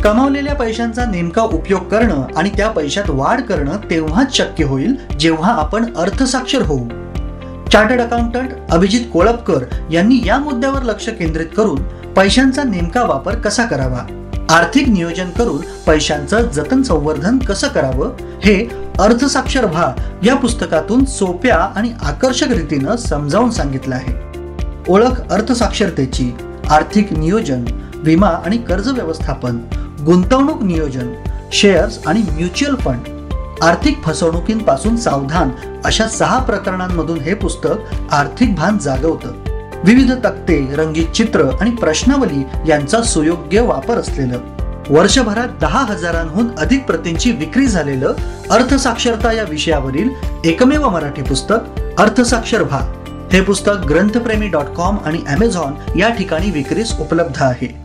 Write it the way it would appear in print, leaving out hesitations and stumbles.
कमावलेल्या पैशांचा नेमका उपयोग करणं आणि त्या पैशात वाढ करणं तेव्हाच शक्य होईल जेव्हा आपण अर्थसाक्षर होऊ. चार्टर्ड अकाउंटंट अभिजित कोळपकर यांनी या मुद्द्यावर लक्ष केंद्रित करून पैशांचा नेमका वापर कसा करावा, आर्थिक नियोजन करून पैशांचं जतन संवर्धन कसं करावं हे अर्थसाक्षर व्हा या पुस्तकातून सोप्या आणि आकर्षक रीतीनं समजावून सांगितलं आहे. ओळख अर्थसाक्षरतेची, आर्थिक नियोजन, विमा आणि कर्ज व्यवस्थापन, गुंतवणूक नियोजन, शेअर्स आणि म्युच्युअल फंड, आर्थिक फसवणुकींपासून सावधान अशा 6 प्रकरणांमधून हे पुस्तक आर्थिक भान जागवतं. विविध तक्ते, रंगीत चित्र आणि प्रश्नावली यांचा सुयोग्य वापर असलेलं, वर्षभरात 10,000हून अधिक प्रतींची विक्री झालेलं अर्थसाक्षरता या विषयावरील एकमेव मराठी पुस्तक अर्थसाक्षर व्हा. हे पुस्तक ग्रंथप्रेमी.com आणि Amazon या ठिकाणी विक्रीस उपलब्ध आहे.